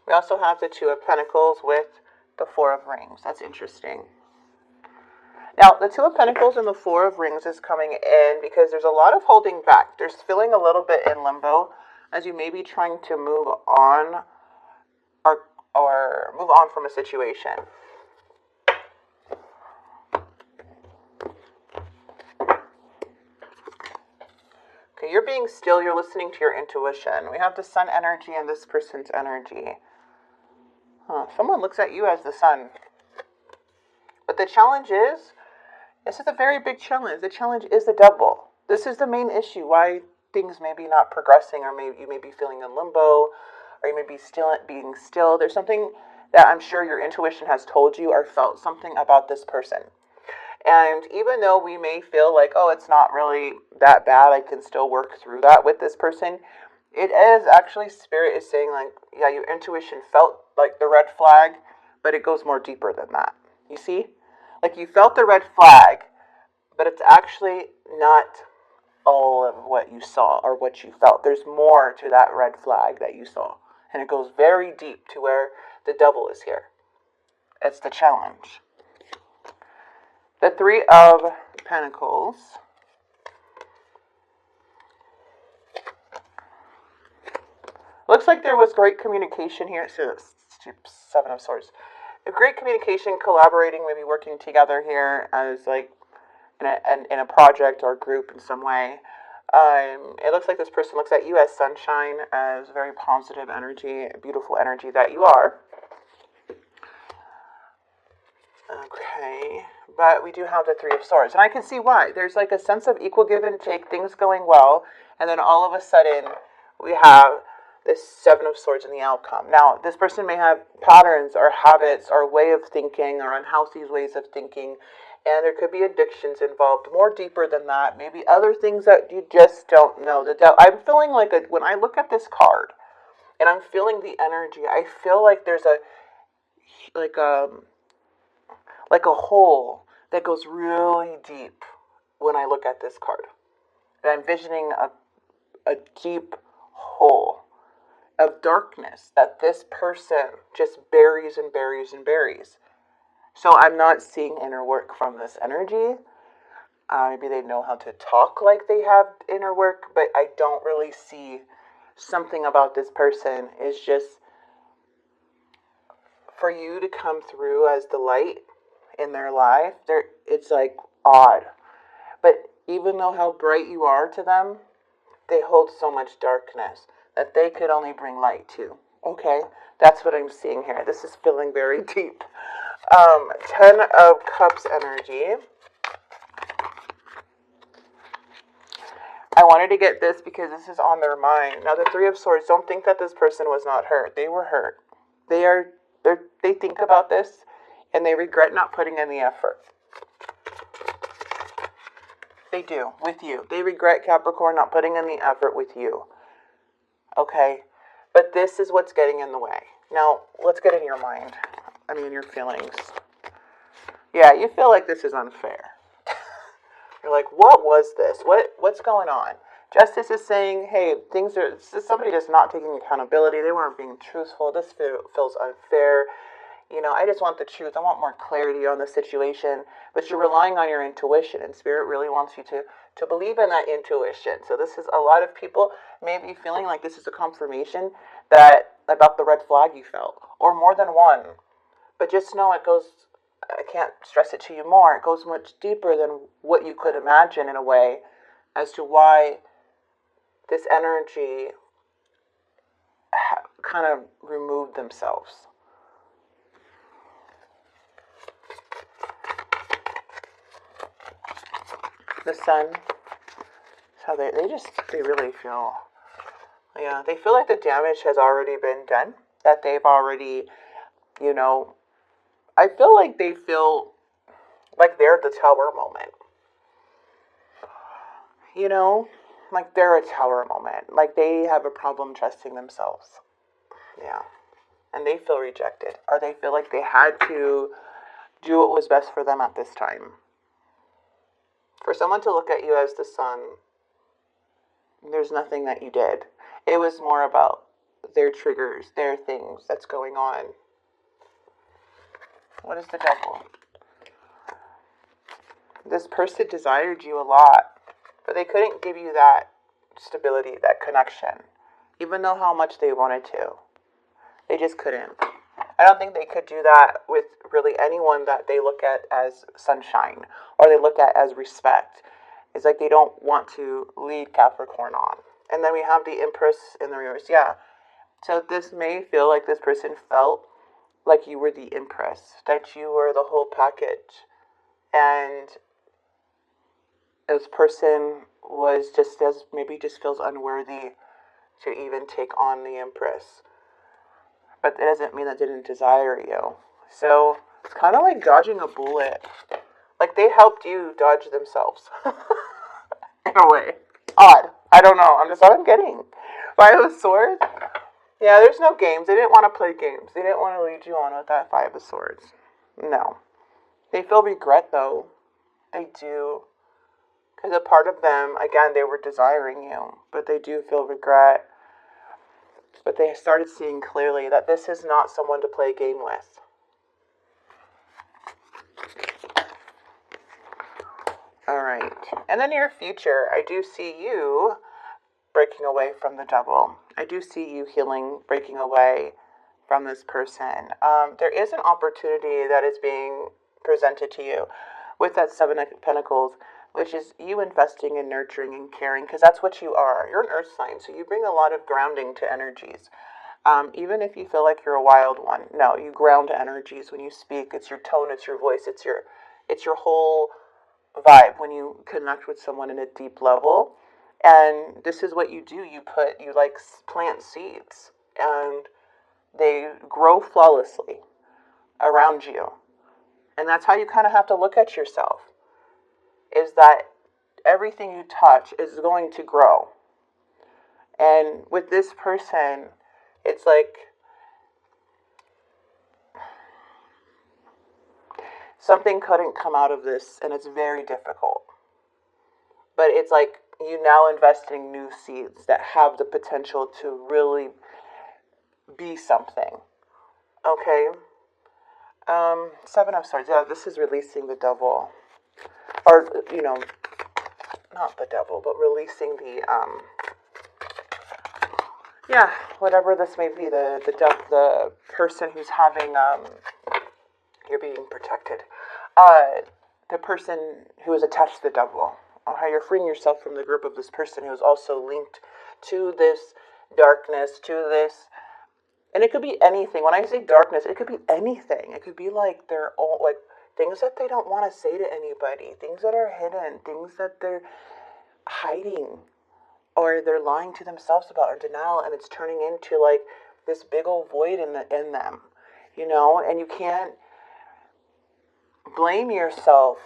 We also have the Two of Pentacles with the Four of Rings. That's interesting. Now, the Two of Pentacles and the Four of Rings is coming in because there's a lot of holding back. There's feeling a little bit in limbo as you may be trying to move on or move on from a situation. Okay, you're being still, you're listening to your intuition. We have the Sun energy and this person's energy. Someone looks at you as the Sun. But the challenge is, this is a very big challenge. The challenge is the Devil. This is the main issue, why things may be not progressing, or maybe you may be feeling in limbo, or you may be being still. There's something that I'm sure your intuition has told you or felt something about this person. And even though we may feel like, oh, it's not really that bad, I can still work through that with this person, it is actually, Spirit is saying, like, yeah, your intuition felt like the red flag, but it goes more deeper than that. You see? Like, you felt the red flag, but it's actually not all of what you saw or what you felt. There's more to that red flag that you saw. And it goes very deep to where the Devil is here. It's the challenge. The Three of Pentacles. Looks like there was great communication here. So, Seven of Swords. A great communication, collaborating, maybe working together here as like in a project or group in some way. It looks like this person looks at you as sunshine, as very positive energy, beautiful energy that you are. Okay, but we do have the Three of Swords, and I can see why. There's like a sense of equal give and take, things going well, and then all of a sudden we have this Seven of Swords in the outcome. Now, this person may have patterns or habits or way of thinking or unhealthy ways of thinking, and there could be addictions involved, more deeper than that, maybe other things that you just don't know. I'm feeling like, when I look at this card, and I'm feeling the energy, I feel like there's like a hole that goes really deep when I look at this card. And I'm envisioning a deep hole of darkness that this person just buries and buries and buries. So I'm not seeing inner work from this energy. Maybe they know how to talk like they have inner work, but I don't really see something about this person. Is just for you to come through as the light in their life. It's like odd. But even though how bright you are to them, they hold so much darkness that they could only bring light to. Okay? That's what I'm seeing here. This is feeling very deep. 10 of Cups energy. I wanted to get this because this is on their mind. Now, the Three of Swords, don't think that this person was not hurt. They were hurt. They think about this, and they regret not putting in the effort. They do, with you. They regret, Capricorn, not putting in the effort with you. Okay? But this is what's getting in the way. Now, let's get in your mind. Your feelings. Yeah, you feel like this is unfair. You're like, what was this? What's going on? Justice is saying, hey, somebody just not taking accountability. They weren't being truthful. This feels unfair. I just want the truth. I want more clarity on the situation. But you're relying on your intuition, and Spirit really wants you to believe in that intuition. So this is a lot of people may be feeling like this is a confirmation about the red flag you felt, or more than one. But just know I can't stress it to you more, it goes much deeper than what you could imagine in a way as to why this energy kind of removed themselves. The Sun, how they really feel, they feel like the damage has already been done, that they've already, I feel like they feel like they're the tower moment. Like they're a tower moment. Like they have a problem trusting themselves. Yeah. And they feel rejected. Or they feel like they had to do what was best for them at this time. For someone to look at you as the Sun, there's nothing that you did. It was more about their triggers, their things that's going on. What is the Devil? This person desired you a lot, but they couldn't give you that stability, that connection, even though how much they wanted to. They just couldn't. I don't think they could do that with really anyone that they look at as sunshine or they look at as respect. It's like they don't want to lead Capricorn on. And then we have the Empress in the reverse. Yeah. So this may feel like this person felt like you were the Empress, that you were the whole package. And this person was just maybe just feels unworthy to even take on the Empress. But it doesn't mean that they didn't desire you. So it's kind of like dodging a bullet. Like they helped you dodge themselves. In a way. Odd. I don't know. That's what I'm getting. Five of Swords. Yeah, there's no games. They didn't want to play games. They didn't want to lead you on with that Five of Swords. No. They feel regret though. They do. Because a part of them, again, they were desiring you. But they do feel regret. But they started seeing clearly that this is not someone to play a game with. All right. And then your future, I do see you breaking away from the Devil. I do see you healing, breaking away from this person. There is an opportunity that is being presented to you with that Seven of Pentacles, which is you investing in nurturing and caring, because that's what you are. You're an earth sign, so you bring a lot of grounding to energies. Even if you feel like you're a wild one, no, you ground energies when you speak. It's your tone, it's your voice, it's your whole vibe when you connect with someone in a deep level. And this is what you do. You like plant seeds, and they grow flawlessly around you. And that's how you kind of have to look at yourself. Is that everything you touch is going to grow. And with this person, it's like something couldn't come out of this, and it's very difficult. But it's like you now investing new seeds that have the potential to really be something. Okay? Seven of Swords. Yeah, this is releasing the Devil. Or, not the Devil, but releasing the, whatever this may be, the person who's having, you're being protected. The person who is attached to the Devil. Or how you're freeing yourself from the grip of this person who is also linked to this darkness, to this. And it could be anything. When I say darkness, it could be anything. It could be like their own, like things that they don't want to say to anybody, things that are hidden, things that they're hiding, or they're lying to themselves about, or denial, and it's turning into like this big old void in them, and you can't blame yourself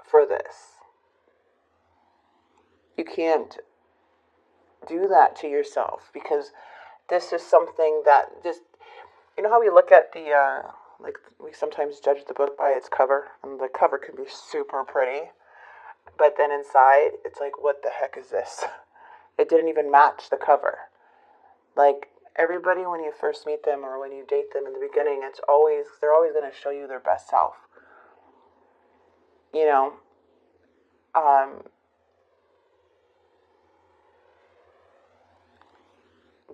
for this. You can't do that to yourself, because this is something that just, how we look at the, we sometimes judge the book by its cover, and the cover can be super pretty, but then inside, it's like, what the heck is this? It didn't even match the cover. Like, everybody, when you first meet them, or when you date them in the beginning, they're always going to show you their best self.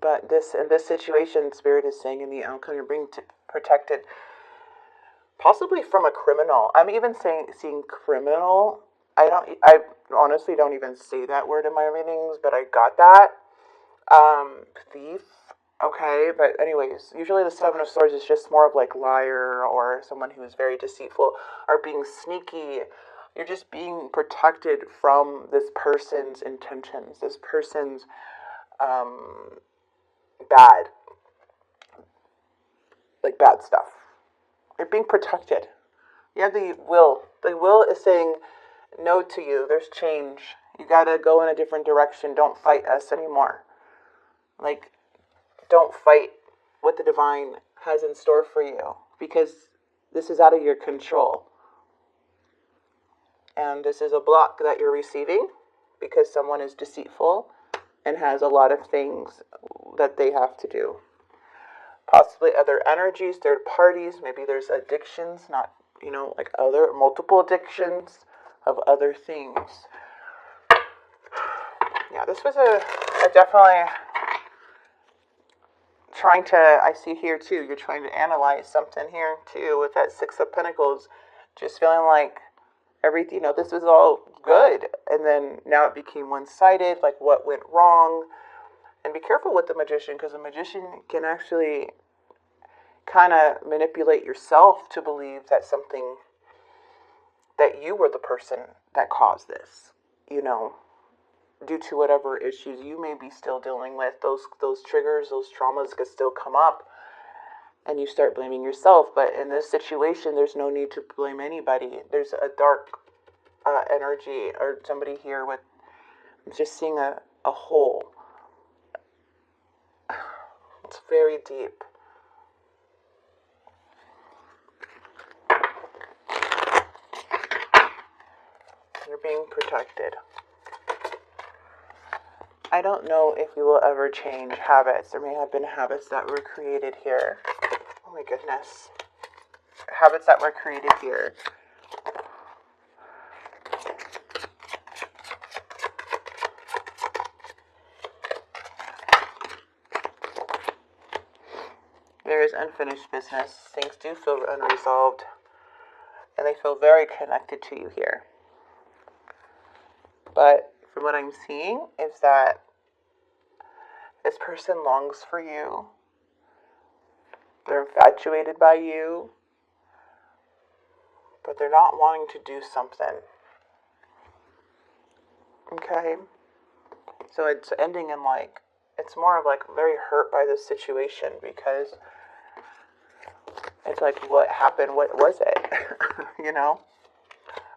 But in this situation, Spirit is saying in the outcome, you're being protected, possibly from a criminal. I'm even seeing criminal. I honestly don't even say that word in my readings, but I got that. Thief. Okay, but anyways, usually the Seven of Swords is just more of like liar, or someone who is very deceitful, or being sneaky. You're just being protected from this person's intentions, this person's bad stuff. You're being protected. You have the will. The will is saying no to you. There's change. You gotta go in a different direction. Don't fight us anymore. Don't fight what the divine has in store for you, because this is out of your control. And this is a block that you're receiving because someone is deceitful and has a lot of things that they have to do. Possibly other energies, third parties, maybe there's addictions, not, like other multiple addictions of other things. Yeah, this was a definitely trying to, I see here too, you're trying to analyze something here too with that Six of Pentacles, just feeling like everything, this was all good, and then now it became one-sided, like what went wrong. And be careful with the Magician, because the Magician can actually kind of manipulate yourself to believe that that you were the person that caused this, due to whatever issues you may be still dealing with. Those triggers, those traumas could still come up, and you start blaming yourself. But in this situation, there's no need to blame anybody. There's a dark energy, or somebody here with, I'm just seeing a hole. It's very deep. You're being protected. I don't know if you will ever change habits. There may have been habits that were created here. Oh my goodness. Habits that were created here. There is unfinished business. Things do feel unresolved, and they feel very connected to you here. But from what I'm seeing is that this person longs for you. They're infatuated by you, but they're not wanting to do something. Okay? So it's ending in it's more of very hurt by this situation, because it's like, what happened? What was it?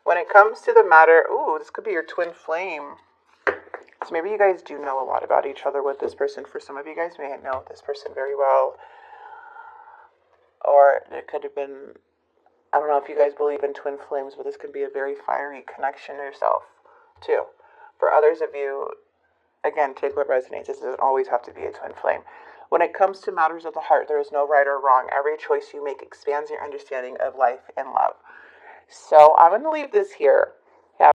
When it comes to the matter, this could be your twin flame. So maybe you guys do know a lot about each other with this person. For some of you guys may know this person very well. Or it could have been, I don't know if you guys believe in twin flames, but this could be a very fiery connection to yourself, too. For others of you, again, take what resonates. This doesn't always have to be a twin flame. When it comes to matters of the heart, there is no right or wrong. Every choice you make expands your understanding of life and love. So I'm going to leave this here. Yeah.